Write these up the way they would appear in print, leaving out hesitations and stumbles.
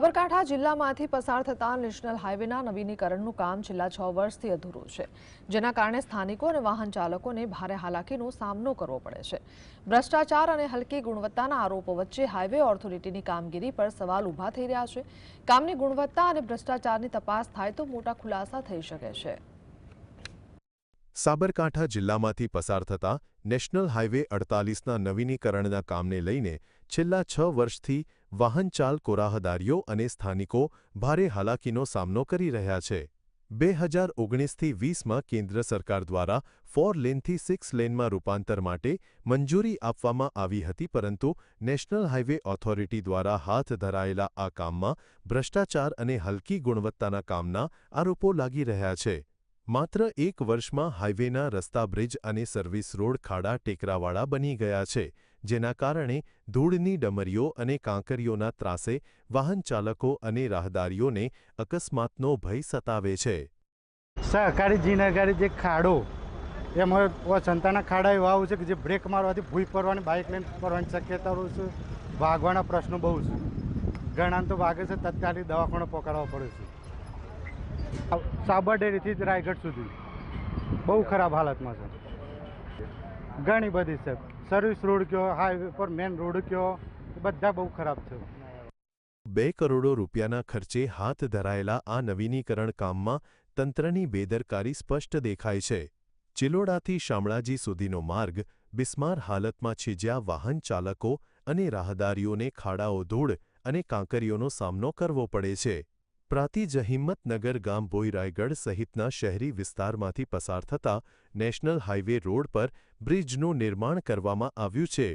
સાબરકાંઠા જિલ્લામાંથી પસાર થતા નેશનલ હાઈવેના નવીનીકરણનું કામ છેલ્લા 6 વર્ષથી અધૂરું છે, જેના કારણે સ્થાનિકો અને વાહન ચાલકોને ભારે હાલાકીનો સામનો કરવો પડે છે। ભ્રષ્ટાચાર અને હલકી ગુણવત્તાના આરોપો વચ્ચે હાઈવે ઓથોરિટીની કામગીરી પર સવાલ ઊભા થઈ રહ્યા છે। કામની ગુણવત્તા અને ભ્રષ્ટાચારની તપાસ થાય તો મોટા ખુલાસા થઈ શકે છે। સાબરકાંઠા જિલ્લામાંથી પસાર થતા નેશનલ હાઈવે 48ના નવીનીકરણના કામને લઈને છેલ્લા 6 વર્ષથી વાહન ચાલકો, રાહદારીઓ અને સ્થાનિકો ભારે હાલાકીનો સામનો કરી રહ્યા છે। 2019થી 20માં કેન્દ્ર સરકાર દ્વારા 4 લેનથી 6 લેનમાં રૂપાંતર માટે મંજૂરી આપવામાં આવી હતી, પરંતુ નેશનલ હાઈવે ઓથોરિટી દ્વારા હાથ ધરાયેલા આ કામમાં ભ્રષ્ટાચાર અને હલકી ગુણવત્તાના કામના આરોપો લાગી રહ્યા છે। માત્ર 1 વર્ષમાં હાઈવેના રસ્તા, બ્રિજ અને સર્વિસ રોડ ખાડા ટેકરાવાળા બની ગયા છે, જેના કારણે ધૂળની ડમરીઓ અને કાંકરીઓના ત્રાસે વાહન ચાલકો અને રાહદારીઓને અકસ્માતનો ભય સતાવે છે। સહકારી જીનગરી જે ખાડો એમાં સંતાના ખાડા એવા છે કે જે બ્રેક મારવાથી ભૂઈ પડવાની, બાઇક લઈને પડવાની શક્યતાઓ છે। વાગવાના પ્રશ્નો બહુ છે, ઘણા તો વાગે છે, તત્કાલિક દવાખાને પકડવા પડે છે। સાબરડેરીથી જ રાયગઢ સુધી બહુ ખરાબ હાલતમાં છે, ઘણી બધી છે। સર્વિસ રોડ કયો, હાઈવે પર મેન રોડ કયો, બધા બહુ ખરાબ છે। 2 કરોડ રૂપિયાના ખર્ચે હાથ ધરાયેલા આ નવીનીકરણ કામમાં તંત્રની બેદરકારી સ્પષ્ટ દેખાય છે। ચિલોડાથી શામળાજી સુધીનો માર્ગ બિસ્માર હાલતમાં છે, જ્યાં વાહન ચાલકો અને રાહદારીઓને ખાડાઓ, ધૂળ અને કાંકરીઓનો સામનો કરવો પડે છે। પ્રાંતિજ હિંમતનગર ગામ ભોઈ રાયગઢ સહિતના શહેરી વિસ્તારમાંથી પસાર થતા નેશનલ હાઈવે રોડ પર બ્રિજનું નિર્માણ કરવામાં આવ્યું છે।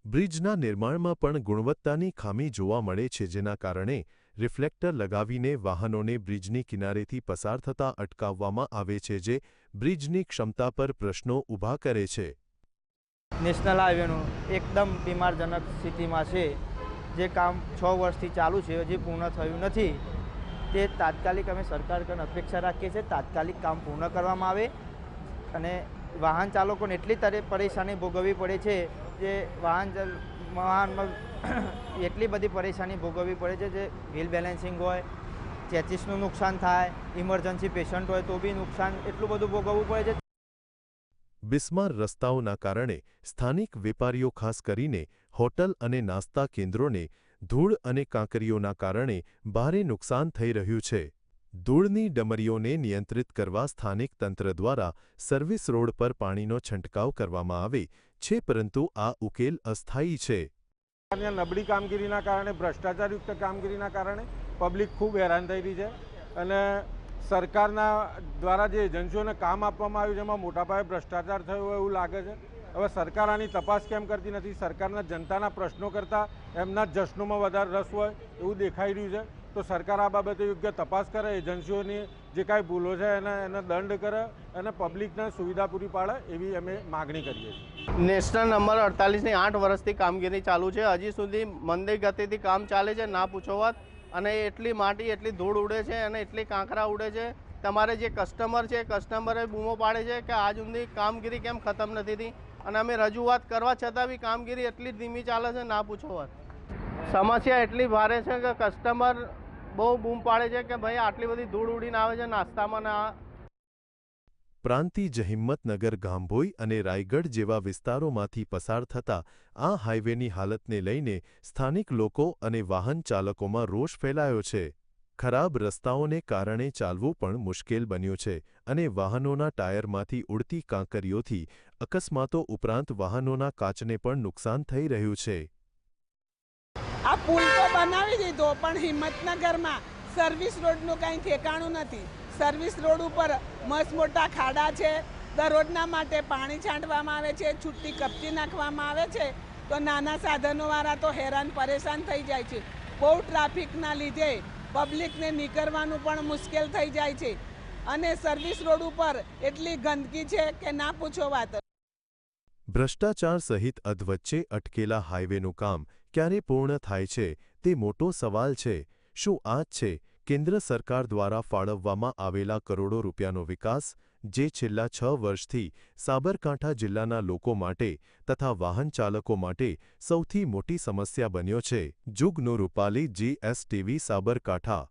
બ્રિજના નિર્માણમાં પણ ગુણવત્તાની ખામી જોવા મળે છે, જેના કારણે રિફ્લેક્ટર લગાવીને વાહનોને બ્રિજની કિનારેથી પસાર થતા અટકાવવામાં આવે છે, જે બ્રિજની ક્ષમતા પર પ્રશ્નો ઊભા કરે છે। નેશનલ હાઈવેનું એકદમ બીમારજનક સ્થિતિમાં છે। જે કામ 6 વર્ષથી ચાલુ છે, હજી પૂર્ણ થયું નથી। તે તાત્કાલિક અમે સરકાર કને અપેક્ષા રાખીએ છીએ, તાત્કાલિક કામ પૂર્ણ કરવામાં આવે અને વાહન ચાલકોને એટલી પરેશાની ભોગવવી પડે છે, જે વાહનમાં એટલી બધી પરેશાની ભોગવવી પડે છે, જે વ્હીલ બેલેન્સિંગ હોય, ચેચિસનું નુકસાન થાય, ઇમરજન્સી પેશન્ટ હોય તો બી નુકસાન એટલું બધું ભોગવવું પડે છે। બિસ્માર રસ્તાઓના કારણે સ્થાનિક વેપારીઓ, ખાસ કરીને હોટલ અને નાસ્તા કેન્દ્રોને ધૂળ અને કાંકરીઓના કારણે ભારે નુકસાન થઈ રહ્યું છે। ધૂળની ડમરીઓને નિયંત્રિત કરવા સ્થાનિક તંત્ર દ્વારા સર્વિસ રોડ પર પાણીનો છંટકાવ કરવામાં આવે છે, પરંતુ આ ઉકેલ અસ્થાયી છે। નબળી કામગીરીના કારણે, ભ્રષ્ટાચારયુક્ત કામગીરીના કારણે પબ્લિક ખૂબ હેરાન થઈ રહી છે અને સરકારના દ્વારા જે એજન્સીઓને કામ આપવામાં આવ્યું છે એમાં મોટાપાયે ભ્રષ્ટાચાર થયો હોય એવું લાગે છે। હવે સરકાર આની તપાસ કેમ કરતી નથી? સરકારના જનતાના પ્રશ્નો કરતાં એમના જશ્નોમાં વધારે રસ હોય એવું દેખાઈ રહ્યું છે। તો સરકાર આ બાબતે યોગ્ય તપાસ કરે, એજન્સીઓની જે કાંઈ ભૂલો છે એને દંડ કરે અને પબ્લિકને સુવિધા પૂરી પાડે એવી અમે માગણી કરીએ છીએ। નેશનલ નંબર 48ની 8 વર્ષથી કામગીરી ચાલુ છે, હજી સુધી મંદી ગતિથી કામ ચાલે છે, ના પૂછો વાત। અને એટલી માટી, એટલી ધૂળ ઉડે છે અને એટલી કાંકરા ઉડે છે। તમારે જે કસ્ટમર છે, કસ્ટમરે બૂમો પાડે છે કે આજ સુધી કામગીરી કેમ ખતમ નથી થઈ, અને અમે રજૂઆત કરવા છતાં બી કામગીરી એટલી ધીમી ચાલે છે, ના પૂછો વાત। સમસ્યા એટલી ભારે છે કે કસ્ટમર બહુ બૂમ પાડે છે કે ભાઈ આટલી બધી ધૂળ ઉડીને આવે છે નાસ્તામાં ના। પ્રાંતિજ હિંમતનગર, ગામભોઈ અને રાયગઢ જેવા વિસ્તારોમાંથી પસાર થતા આ હાઈવેની હાલતને લઈને સ્થાનિક લોકો અને વાહન ચાલકોમાં રોષ ફેલાયો છે। ખરાબ રસ્તાઓને કારણે ચાલવું પણ મુશ્કેલ બન્યું છે અને વાહનોના ટાયરમાંથી ઉડતી કાંકરીઓથી અકસ્માતો ઉપરાંત વાહનોના કાચને પણ નુકસાન થઈ રહ્યું છે। આ પુલ તો બનાવી દીધો, પણ હિંમતનગરમાં સર્વિસ રોડનું કંઈ ઠેકાણું નથી। સર્વિસ રોડ ઉપર મસ્ત મોટા ખાડા છે, દરરોજના માટે પાણી છાંટવામાં આવે છે, છૂટી કપચી નાખવામાં આવે છે, તો નાના સાધનોવાળા તો હેરાન પરેશાન થઈ જાય છે। બહુ ટ્રાફિકના લીધે પબ્લિકને નીકળવાનું પણ મુશ્કેલ થઈ જાય છે અને સર્વિસ રોડ ઉપર એટલી ગંદકી છે કે ના પૂછો વાત। ભ્રષ્ટાચાર સહિત અધવચ્ચે અટકેલા હાઈવેનું કામ ક્યારે પૂર્ણ થાય છે તે મોટો સવાલ છે। શું આ જ છે કેન્દ્ર સરકાર દ્વારા ફાળવવામાં આવેલા કરોડો રૂપિયાનો વિકાસ, જે છેલ્લા 6 વર્ષથી સાબરકાંઠા જિલ્લાના લોકો માટે તથા વાહન ચાલકો માટે સૌથી મોટી સમસ્યા બન્યો છે. જુગનુ રૂપાલી, GSTV, સાબરકાંઠા.